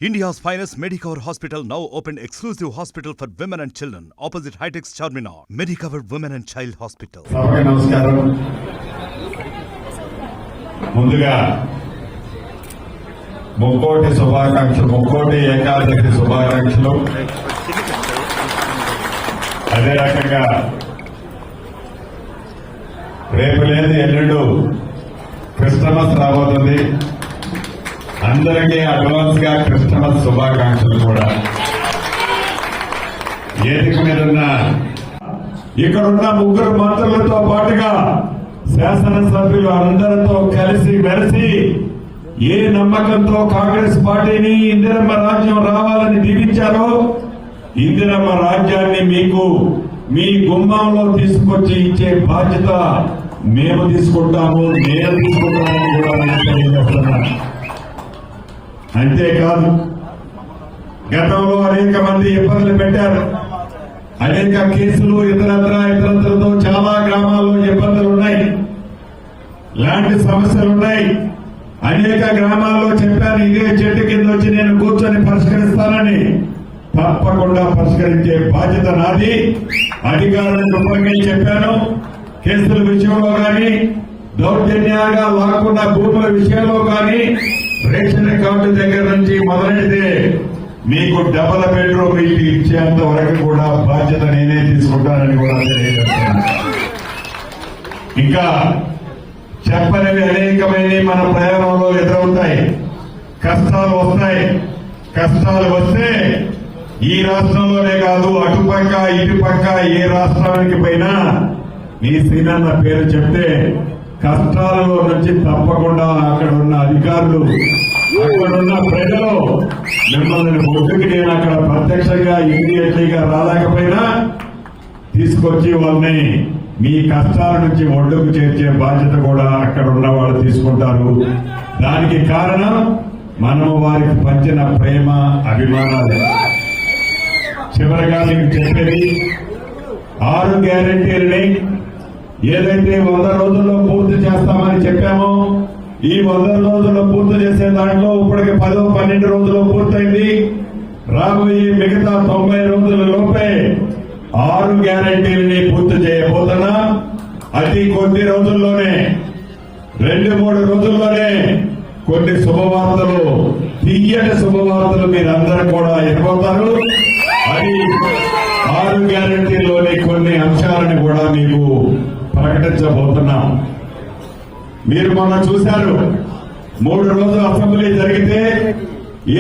India's finest Medicover Hospital now opened exclusive hospital for women and children opposite Hitech's Charminar. Medicover Women and Child Hospital. సభకి నమస్కారం. ముందుగా ముక్కోటి శుభాకాంక్షలు, ముక్కోటి ఏకాదశి శుభాకాంక్షలు. అదే రకంగా రేపు లేదు ఎల్లుండు క్రిస్టమస్ రాబోతుంది. అందరికీ అడ్వాన్స్ గా క్రిస్టమస్ శుభాకాంక్షలు కూడా. వేదిక మీద ఇక్కడున్న ముగ్గురు మంత్రులతో పాటుగా శాసనసభ్యులు అందరితో కలిసి మెలిసి ఏ నమ్మకంతో కాంగ్రెస్ పార్టీని ఇందిరమ్మ రాజ్యం రావాలని దీవించారో ఇందిరమ్మ రాజ్యాన్ని మీకు మీ గుమ్మంలో తీసుకొచ్చి ఇచ్చే బాధ్యత మేము తీసుకుంటాము, నేను తీసుకుంటామని కూడా నేను తెలియజేస్తున్నాను. అంతేకాదు, గతంలో అనేక మంది ఇబ్బందులు పెట్టారు. అనేక కేసులు ఇతరత్రతో చాలా గ్రామాల్లో ఇబ్బందులు ఉన్నాయి, లాంటి సమస్యలు ఉన్నాయి. అనేక గ్రామాల్లో చెప్పాను, ఇదే చెట్టు కింద వచ్చి నేను కూర్చొని పరిష్కరిస్తానని. తప్పకుండా పరిష్కరించే బాధ్యత నాది. అధికారులకు ఉపయోగించి చెప్పాను. కేసుల విషయంలో కానీ, దౌర్జన్యంగా లాక్కున్న భూముల విషయంలో కానీ, రేషన్ కార్డు దగ్గర నుంచి మొదలెడితే మీకు డబల్ బెడ్రూమ్ ఇల్లు ఇచ్చేంత వరకు కూడా బాధ్యత నేనే తీసుకుంటానని కూడా తెలియజేస్తాను. ఇంకా చెప్పనివి అనేకమైన మన ప్రయాణంలో ఎదురవుతాయి, కష్టాలు వస్తాయి. కష్టాలు వస్తే ఈ రాష్ట్రంలోనే కాదు, అటుపక్క ఇటుపక్క ఏ రాష్ట్రానికి పోయినా మీ సీనన్న పేరు చెప్తే కష్టాలలో నుంచి తప్పకుండా అక్కడ ఉన్న అధికారులు, అక్కడున్న ప్రజలు మిమ్మల్ని ఒడ్డుకి నేను అక్కడ ప్రత్యక్షంగా ఇమీడియట్లీగా రాలేకపోయినా తీసుకొచ్చి వాళ్ళని మీ కష్టాల నుంచి ఒడ్డుకు చేర్చే బాధ్యత కూడా అక్కడ ఉన్న వాళ్ళు తీసుకుంటారు. దానికి కారణం మనము వారికి పంచిన ప్రేమ, అభిమానాలే. చివరిగా మీకు చెప్పేది 6 గ్యారెంటీలని ఏదైతే 100 రోజుల్లో పూర్తి చేస్తామని చెప్పామో ఈ 100 రోజుల్లో పూర్తి చేసే దాంట్లో ఇప్పటికి 10-12 రోజుల్లో పూర్తయింది. రాబోయే మిగతా 90 రోజుల లోపే 6 గ్యారెంటీలని పూర్తి చేయబోతున్నా. అతి కొద్ది రోజుల్లోనే 2-3 రోజుల్లోనే కొన్ని శుభవార్తలు, తీయటి శుభవార్తలు మీరందరూ కూడా ఎదుర్కొంటారు. అది 6 గ్యారెంటీలోని కొన్ని అంశాలను కూడా మీకు ప్రకటించబోతున్నాం. మీరు మొన్న చూశారు, 3 రోజులు అసెంబ్లీ జరిగితే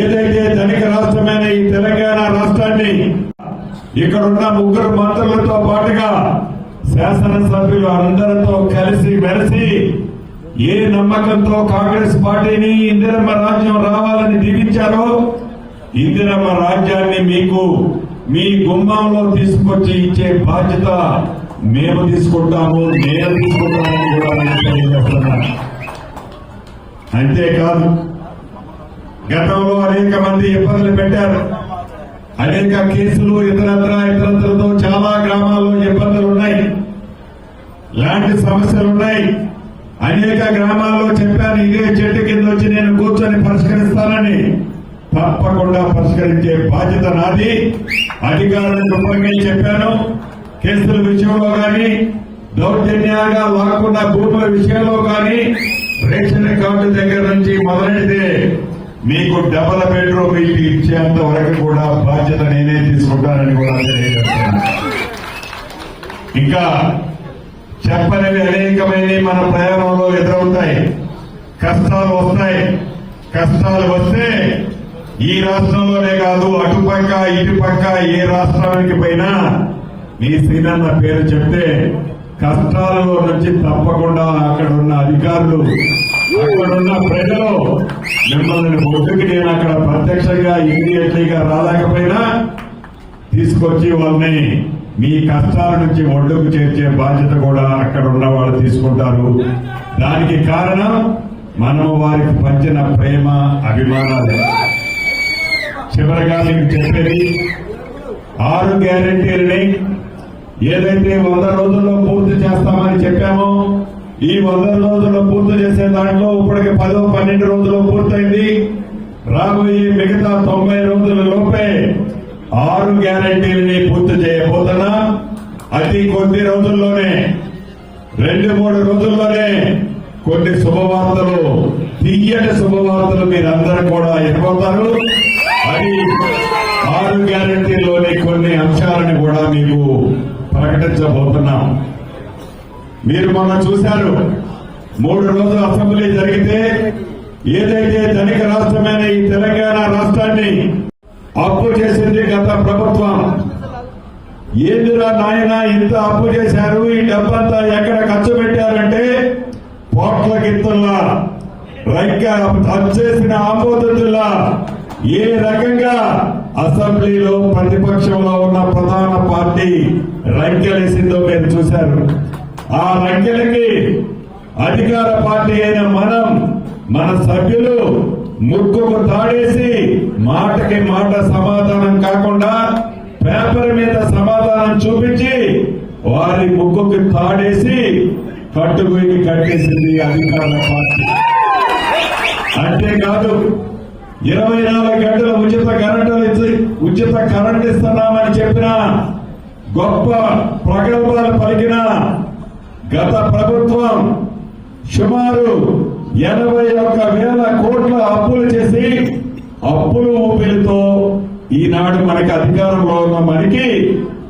ఏదైతే ధనిక రాష్ట్రమైన ఈ తెలంగాణ రాష్ట్రాన్ని ఇక్కడున్న ముగ్గురు మంత్రులతో పాటుగా శాసనసభ్యులు అందరితో కలిసి మెలిసి ఏ నమ్మకంతో కాంగ్రెస్ పార్టీని ఇందిరమ్మ రాజ్యం రావాలని దీవించారో ఇందిరమ్మ రాజ్యాన్ని మీకు మీ గుమ్మంలో తీసుకొచ్చి ఇచ్చే బాధ్యత మేము తీసుకుంటాము, నేను తీసుకుంటామని కూడా నేను తెలియజేస్తున్నాను. అంతేకాదు, గతంలో అనేక మంది ఇబ్బందులు పెట్టారు. అనేక కేసులు ఇతరత్రతో చాలా గ్రామాల్లో ఇబ్బందులు ఉన్నాయి, లాంటి సమస్యలు ఉన్నాయి. అనేక గ్రామాల్లో చెప్పాను, ఇదే చెట్టు కింద వచ్చి నేను కూర్చొని పరిష్కరిస్తానని. తప్పకుండా పరిష్కరించే బాధ్యత నాది. అధికారులకు ఉపయోగించి చెప్పాను. కేసుల విషయంలో కానీ, దౌర్జన్యంగా లాక్కున్న భూముల విషయంలో కానీ, రేషన్ కార్డు దగ్గర నుంచి మొదలెడితే మీకు డబల్ బెడ్రూమ్ ఇల్లు ఇచ్చేంత వరకు కూడా బాధ్యత నేనే తీసుకుంటానని కూడా తెలియజేస్తాను. ఇంకా చెప్పనివి అనేకమైన మన ప్రయాణంలో ఎదురవుతాయి, కష్టాలు వస్తాయి. కష్టాలు వస్తే ఈ రాష్ట్రంలోనే కాదు, అటుపక్క ఇటుపక్క ఏ రాష్ట్రానికి పోయినా మీ సీనన్న పేరు చెప్తే కష్టాలలో నుంచి తప్పకుండా అక్కడ ఉన్న అధికారులు, అక్కడున్న ప్రజలు మిమ్మల్ని ఒడ్డుకి నేను అక్కడ ప్రత్యక్షంగా ఇమీడియట్లీగా రాలేకపోయినా తీసుకొచ్చి వాళ్ళని మీ కష్టాల నుంచి ఒడ్డుకు చేర్చే బాధ్యత కూడా అక్కడ ఉన్న వాళ్ళు తీసుకుంటారు. దానికి కారణం మనము వారికి పంచిన ప్రేమ, అభిమానాలే. చివరిగా మీకు చెప్పేది 6 గ్యారెంటీలని ఏదైతే 100 రోజుల్లో పూర్తి చేస్తామని చెప్పామో ఈ 100 రోజుల్లో పూర్తి చేసే దాంట్లో ఇప్పటికి 10-12 రోజుల్లో పూర్తయింది. రాబోయే మిగతా 90 రోజుల లోపే 6 గ్యారెంటీలని పూర్తి చేయబోతున్నా. అతి కొద్ది రోజుల్లోనే 2-3 రోజుల్లోనే కొన్ని శుభవార్తలు, తీయటి శుభవార్తలు మీరందరూ కూడా ఎదుర్కొంటారు. అది 6 గ్యారెంటీల్లోని కొన్ని అంశాలను కూడా మీకు ప్రకటించబోతున్నాం. మీరు మొన్న చూశారు, 3 రోజులు అసెంబ్లీ జరిగితే ఏదైతే ధనిక రాష్ట్రమైన ఈ తెలంగాణ రాష్ట్రాన్ని అప్పు చేసింది గత ప్రభుత్వం. ఏందిరా నాయన ఇంత అప్పు చేశారు, ఈ డబ్బంతా ఎక్కడ ఖర్చు పెట్టారంటే కోట్ల గిత్తుల్లా చేసిన ఆమోదుల్లా ఏ రకంగా అసెంబ్లీలో ప్రతిపక్షంలో ఉన్న ప్రధాన పార్టీ రంకెలేసిందో మీరు చూశారు. ఆ రంకెలకి అధికార పార్టీ అయిన మన సభ్యులు ముక్కుకు తాడేసి మాటకి మాట సమాధానం కాకుండా పేపర్ మీద సమాధానం చూపించి వారి ముక్కుకి తాడేసి కట్టుకుని కట్టేసింది అధికార పార్టీ. అంతేకాదు 24 గంటలు ఉచిత కరెంటు ఇస్తున్నామని చెప్పిన గొప్ప ప్రగల్భాలు పలికిన గత ప్రభుత్వం సుమారు 81,000 కోట్ల అప్పులు చేసి అప్పులు ఊపిరితో ఈనాడు మనకి అధికారంలో ఉన్న మనకి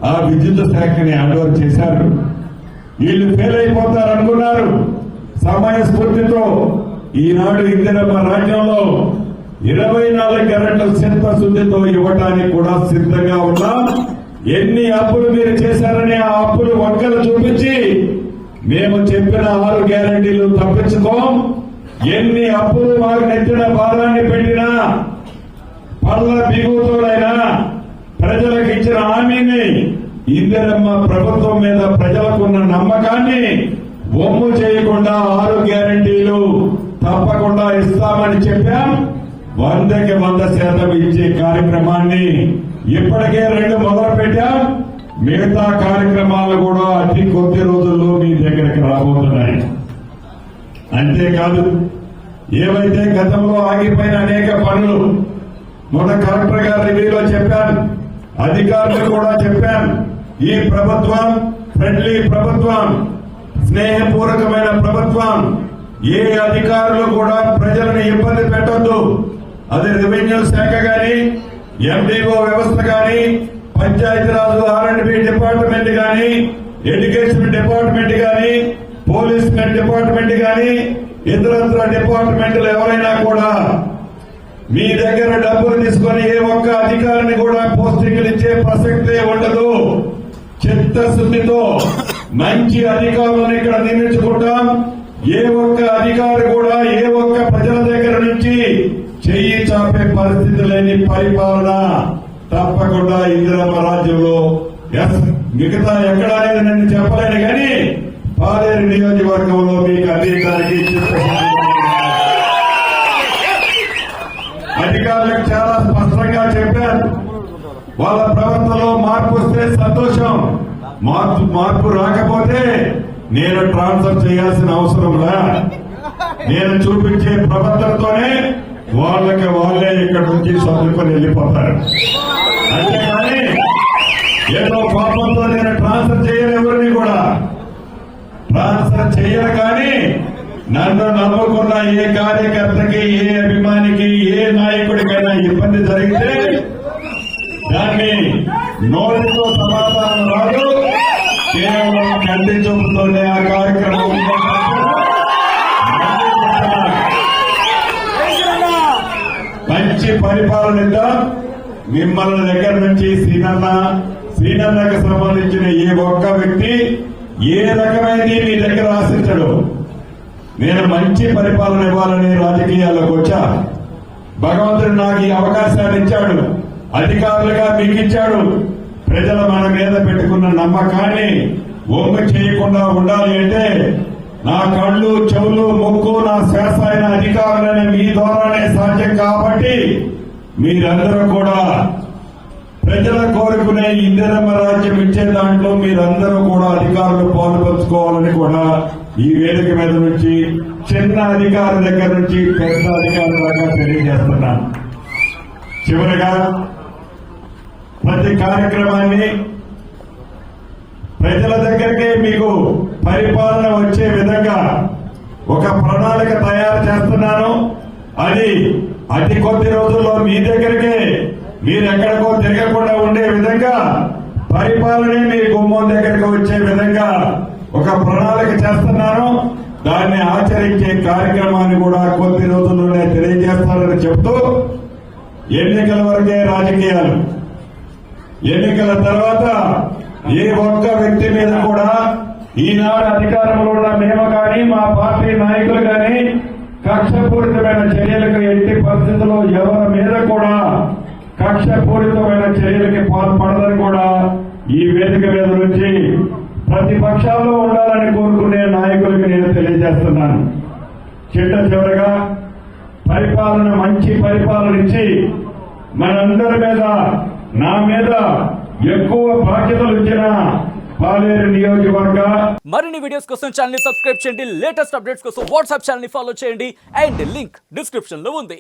ఆ విద్యుత్ శాఖని హ్యాండ్ ఓవర్ చేశారు. వీళ్ళు ఫెయిల్ అయిపోతారనుకున్నారు. సమయస్ఫూర్తితో ఈనాడు ఇందిరమ్మ రాజ్యంలో 24 గంటల చిత్తశుద్ధితో ఇవ్వటానికి కూడా సిద్ధంగా ఉన్నాం. ఎన్ని అప్పులు మీరు చేశారని ఆ అప్పులు వంకలు చూపించి మేము చెప్పిన 6 గ్యారెంటీలు తప్పించుకోం. ఎన్ని అప్పులు మాకు నెత్తిన భారాన్ని పెట్టినా పళ్ళ బిగుతోడైనా ప్రజలకు ఇచ్చిన హామీని, ఇందిరమ్మ ప్రభుత్వం మీద ప్రజలకున్న నమ్మకాన్ని ఒమ్ము చేయకుండా 6 గ్యారెంటీలు తప్పకుండా ఇస్తామని చెప్పాం. 100కి 100% ఇచ్చే కార్యక్రమాన్ని ఇప్పటికే 2 మొదలు పెట్టాం. మిగతా కార్యక్రమాలు కూడా అతి కొద్ది రోజుల్లో మీ దగ్గరికి రాబోతున్నాయి. అంతేకాదు, ఏవైతే గతంలో ఆగిపోయిన అనేక పనులు మొన్న కలెక్టర్ గారి రివ్యూలో చెప్పాను, అధికారులు కూడా చెప్పాను. ఈ ప్రభుత్వం ఫ్రెండ్లీ ప్రభుత్వం, స్నేహపూర్వకమైన ప్రభుత్వం. ఏ అధికారులు కూడా ప్రజలను ఇబ్బంది పెట్టొద్దు. అది రెవెన్యూ శాఖ గాని, ఎండిఓ వ్యవస్థ గాని, పంచాయతీరాజ్ R&B డిపార్ట్మెంట్ గాని, ఎడ్యుకేషన్ డిపార్ట్మెంట్ గాని, పోలీస్ డిపార్ట్మెంట్ గాని, ఇతరత్ర డిపార్ట్మెంట్లు ఎవరైనా కూడా మీ దగ్గర డబ్బులు తీసుకొని ఏ ఒక్క అధికారిని కూడా పోస్టింగ్లు ఇచ్చే ప్రసక్తే ఉండదు. చిత్తశుద్ధితో మంచి అధికారులను ఇక్కడ నియమించుకుంటాం. ఏ ఒక్క అధికారి కూడా ఏ ఒక్క ప్రజల దగ్గర నుంచి చెయ్యి చాపే పరిస్థితి లేని పరిపాలన తప్పకుండా ఇందిరమ్మ రాజ్యంలో మిగతా ఎక్కడ అనేది నేను చెప్పలేను, కానీ పాలేరు నియోజకవర్గంలో మీకు అందించడానికి అధికారులకు చాలా స్పష్టంగా చెప్పారు. వాళ్ళ ప్రవర్తనలో మార్పు వస్తే సంతోషం, మార్పు రాకపోతే నేను ట్రాన్స్ఫర్ చేయాల్సిన అవసరంలా. నేను చూపించే ప్రవర్తనతోనే వాళ్ళే ఇక్కడ నుంచి సర్దుకొని వెళ్ళిపోతారు. అంతేకాని ఏదో కోపంతో నేను ట్రాన్స్ఫర్ చేయను, ఎవరిని కూడా ట్రాన్స్ఫర్ చేయను. కానీ నన్ను నమ్ముకున్న ఏ కార్యకర్తకి, ఏ అభిమానికి, ఏ నాయకుడికైనా ఇబ్బంది జరిగితే దాన్ని నోటితో సమాధానం రాదు, కేవలం కంటి చూపుతోనే ఆ కార్యక్రమం. మంచి పరిపాలన ఇద్దాం. మిమ్మల్ని దగ్గర నుంచి శ్రీనన్నకు సంబంధించిన ఏ ఒక్క వ్యక్తి ఏ రకమైన మీ దగ్గర ఆశించడు. నేను మంచి పరిపాలన ఇవ్వాలని రాజకీయాల్లోకి వచ్చా. భగవంతుడు నాకు ఈ అవకాశాన్ని ఇచ్చాడు, అధికారులుగా మీకు ఇచ్చాడు. ప్రజలు మన మీద పెట్టుకున్న నమ్మకాన్ని ఒమ్ము చేయకుండా ఉండాలి అంటే నా కళ్ళు, చెవులు, ముక్కు, నా శ్వాస అయిన అధికారులని మీ ద్వారానే సాధ్యం. కాబట్టి మీరందరూ కూడా ప్రజల కోరుకునే ఇందిరమ్మ రాజ్యం ఇచ్చే దాంట్లో మీరందరూ కూడా అధికారులు పాల్పంచుకోవాలని కూడా ఈ వేదిక మీద నుంచి చిన్న అధికారి దగ్గర నుంచి పెద్ద అధికారుల దాకా తెలియజేస్తున్నాను. చివరిగా ప్రతి కార్యక్రమాన్ని ప్రజల దగ్గరికి మీకు పరిపాలన వచ్చే విధంగా ఒక ప్రణాళిక తయారు చేస్తున్నాను. అది అతి కొద్ది రోజుల్లో మీ దగ్గరికి మీరు ఎక్కడికో తిరగకుండా ఉండే విధంగా పరిపాలనే మీ గుమ్మం దగ్గరికి వచ్చే విధంగా ఒక ప్రణాళిక చేస్తున్నాను. దాన్ని ఆచరించే కార్యక్రమాన్ని కూడా కొద్ది రోజుల్లోనే తెలియజేస్తారని చెప్తూ ఎన్నికల వరకే రాజకీయాలు. ఎన్నికల తర్వాత ఏ ఒక్క వ్యక్తి మీద కూడా ఈనాడు అధికారంలో ఉన్న మేము కానీ మా పార్టీ నాయకులు కానీ కక్షపూరితమైన చర్యలకు ఎట్టి పరిస్థితుల్లో ఎవరి మీద కూడా కక్షపూరితమైన చర్యలకి పాల్పడదని కూడా ఈ వేదిక మీద నుంచి ప్రతిపక్షాల్లో ఉండాలని కోరుకునే నాయకులకు నేను తెలియజేస్తున్నాను. చివరగా పరిపాలన మంచి పరిపాలన ఇచ్చి మనందరి మీద నా మీద ఎక్కువ బాధ్యతలు ఇచ్చిన పాలేరు నియోజకవర్గ మరిన్ని వీడియోస్ కోసం ఛానల్ ని సబ్స్క్రైబ్ చేయండి. లేటెస్ట్ అప్డేట్స్ కోసం వాట్సాప్ ఛానల్ ని ఫాలో చేయండి అండ్ లింక్ డిస్క్రిప్షన్ లో ఉంది.